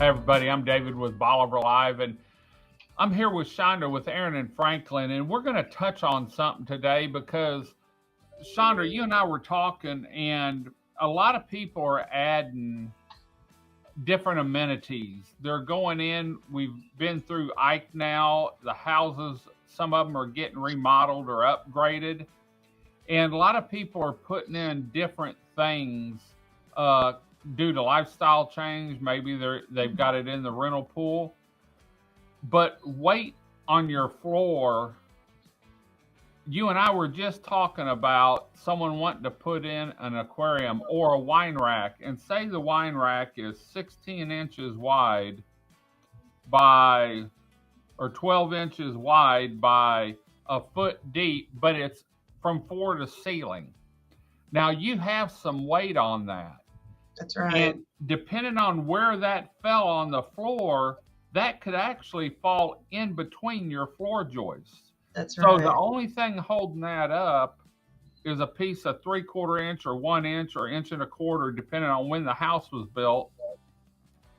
Hey everybody, I'm David with Bolivar Live, and I'm here with Chandra with Aran Franklin, and we're going to touch on something today because Chandra, you and I were talking, and a lot of people are adding different amenities. They're going in. We've been through Ike now. The houses, some of them are getting remodeled or upgraded, and a lot of people are putting in different things. Uh, Due to lifestyle change, maybe they've got it in the rental pool, but weight on your floor. You and I were just talking about someone wanting to put in an aquarium or a wine rack, and say the wine rack is 16 inches wide by, or 12 inches wide by a foot deep, but it's from floor to ceiling. Now you have some weight on that. That's right. And depending on where that fell on the floor, that could actually fall in between your floor joists. That's So right. the only thing holding that up is a piece of 3/4 inch or 1 inch or inch and a quarter, depending on when the house was built,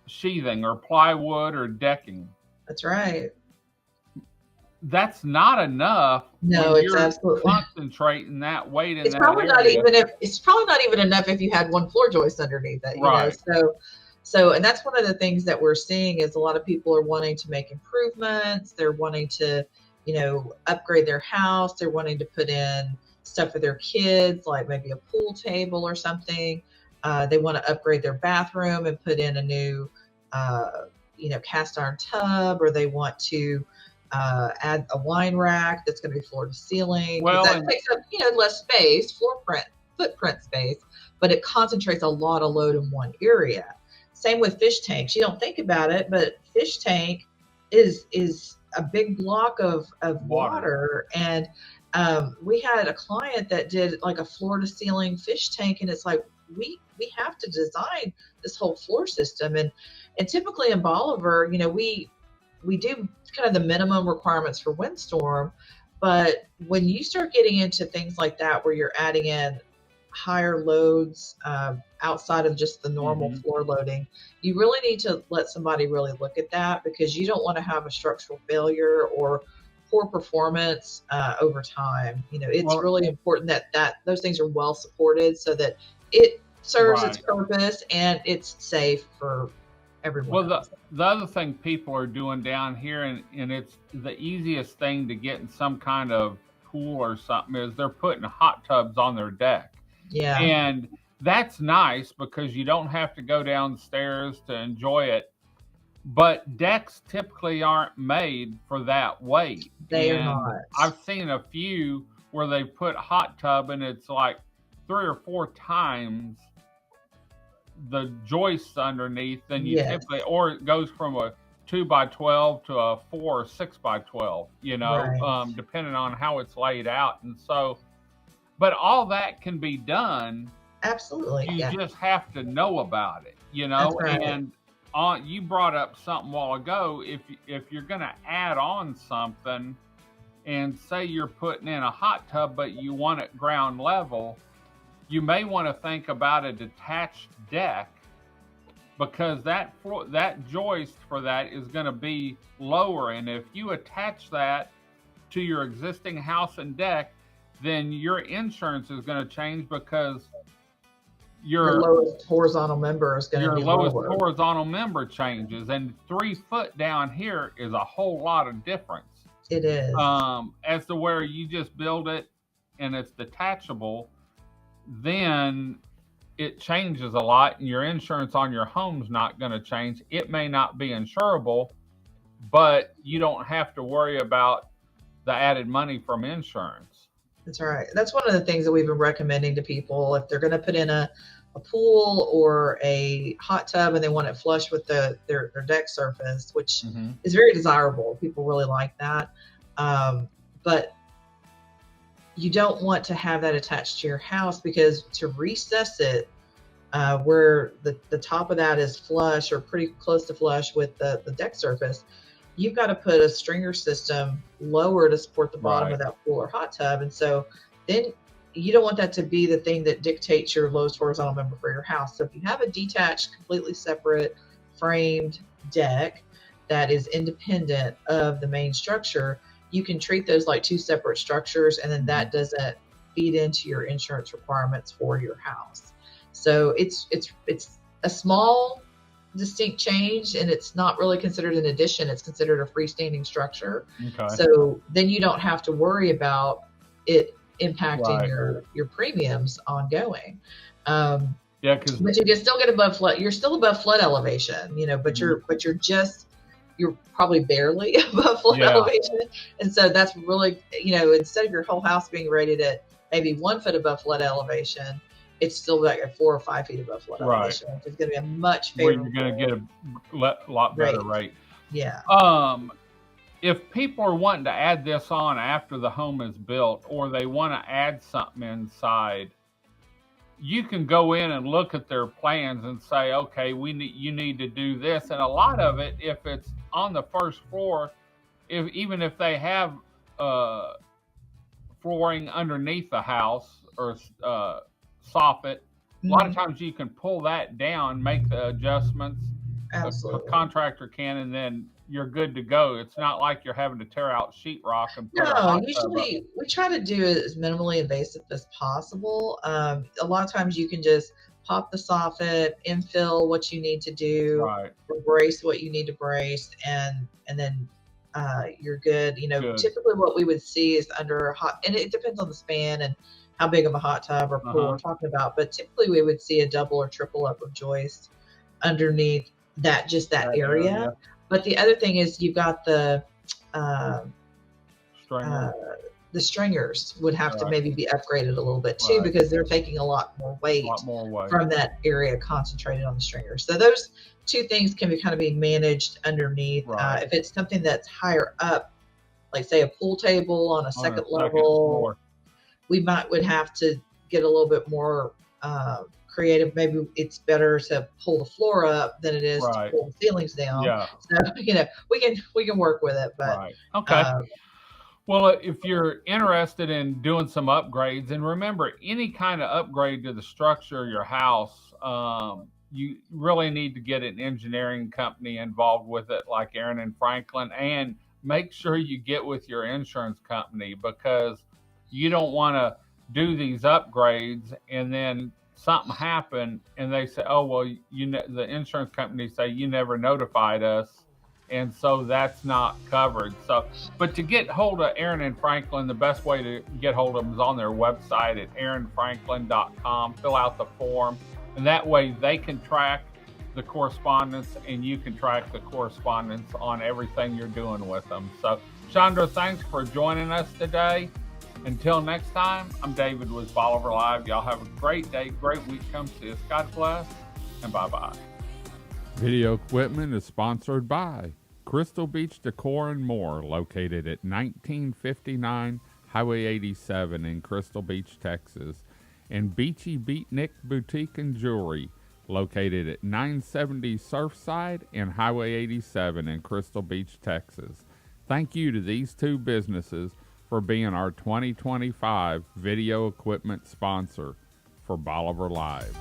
sheathing or plywood or decking. That's right. That's not enough. No, when it's you're absolutely. concentrating that weight in It's that probably not area. even if it's probably not even enough if you had one floor joist underneath it. Right. And that's one of the things that we're seeing is a lot of people are wanting to make improvements. They're wanting to, upgrade their house. They're wanting to put in stuff for their kids, like maybe a pool table or something. They want to upgrade their bathroom and put in a new, cast iron tub, or they want to add a wine rack that's going to be floor to ceiling. Well, that takes up, less space, footprint space, but it concentrates a lot of load in one area. Same with fish tanks. You don't think about it, but fish tank is a big block of water. And we had a client that did like a floor to ceiling fish tank, and it's like we have to design this whole floor system. And typically in Bolivar, we do kind of the minimum requirements for windstorm, but when you start getting into things like that where you're adding in higher loads outside of just the normal floor loading, you really need to let somebody really look at that, because you don't want to have a structural failure or poor performance over time. It's really important that those things are well supported so that it serves its purpose and it's safe for everyone. Well, the other thing people are doing down here, and it's the easiest thing to get in some kind of pool or something, is they're putting hot tubs on their deck. Yeah. And that's nice because you don't have to go downstairs to enjoy it. But decks typically aren't made for that weight. They are not. I've seen a few where they put hot tub and it's like 3 or 4 times the joists underneath than you typically, or it goes from a 2x12 to a 4 or 6x12, depending on how it's laid out. And so, but all that can be done. Absolutely. You just have to know about it, That's right. And you brought up something a while ago. If you're going to add on something, and say you're putting in a hot tub, but you want it ground level, you may want to think about a detached deck, because that joist for that is going to be lower. And if you attach that to your existing house and deck, then your insurance is going to change, because your lowest horizontal member is going to be lowest lower. horizontal member changes, and 3 foot down here is a whole lot of difference. It is. As to where you just build it and it's detachable, then it changes a lot, and your insurance on your home's not going to change. It may not be insurable, but you don't have to worry about the added money from insurance. That's right. That's one of the things that we've been recommending to people. If they're going to put in a pool or a hot tub and they want it flush with their deck surface, which is very desirable. People really like that. But you don't want to have that attached to your house, because to recess it where the top of that is flush or pretty close to flush with the deck surface, you've got to put a stringer system lower to support the bottom of that pool or hot tub. And so then you don't want that to be the thing that dictates your lowest horizontal member for your house. So if you have a detached, completely separate framed deck that is independent of the main structure, you can treat those like two separate structures, and then that doesn't feed into your insurance requirements for your house. So it's a small distinct change, and it's not really considered an addition. It's considered a freestanding structure. Okay. So then you don't have to worry about it impacting Right. your premiums ongoing. Yeah, because But you can still get above flood. You're still above flood elevation, you know, but you're probably barely above flood elevation. And so that's really, you know, instead of your whole house being rated at maybe 1 foot above flood elevation, it's still like at 4 or 5 feet above flood elevation, which is going to be a much favorable. Where you're going to get a lot better rate. Yeah. If people are wanting to add this on after the home is built, or they want to add something inside, you can go in and look at their plans and say, okay, you need to do this. And a lot of it, if it's on the first floor, even if they have flooring underneath the house or soffit, a lot of times you can pull that down, make the adjustments. Absolutely. A contractor can, and then you're good to go. It's not like you're having to tear out sheetrock and put usually we try to do it as minimally invasive as possible. A lot of times you can just pop the soffit, infill what you need to do, brace what you need to brace, and then you're good. You know, typically what we would see is under a hot, and it depends on the span and how big of a hot tub or pool we're talking about, but typically we would see a double or triple upper joist underneath that area. But the other thing is you've got the stringers would have to maybe be upgraded a little bit too, because they're taking a lot more weight from that area concentrated on the stringers. So those two things can be managed underneath. If it's something that's higher up, like say a pool table on a second level, we would have to get a little bit more creative. Maybe it's better to pull the floor up than it is to pull the ceilings down. So, you know, we can work with it, but well, if you're interested in doing some upgrades, and remember, any kind of upgrade to the structure of your house, you really need to get an engineering company involved with it, like Aran Franklin, and make sure you get with your insurance company, because you don't want to do these upgrades and then something happened and they say, oh, well, the insurance company say you never notified us, and so that's not covered. So, but to get hold of Aran Franklin, the best way to get hold of them is on their website at aranfranklin.com. Fill out the form, and that way they can track the correspondence and you can track the correspondence on everything you're doing with them. So, Chandra, thanks for joining us today. Until next time, I'm David with Bolivar Live. Y'all have a great day, great week. Come see us. God bless, and bye-bye. Video equipment is sponsored by Crystal Beach Decor and More, located at 1959 Highway 87 in Crystal Beach, Texas, and Beachy Beatnik Boutique and Jewelry, located at 970 Surfside and Highway 87 in Crystal Beach, Texas. Thank you to these two businesses for being our 2025 video equipment sponsor for Bolivar Live.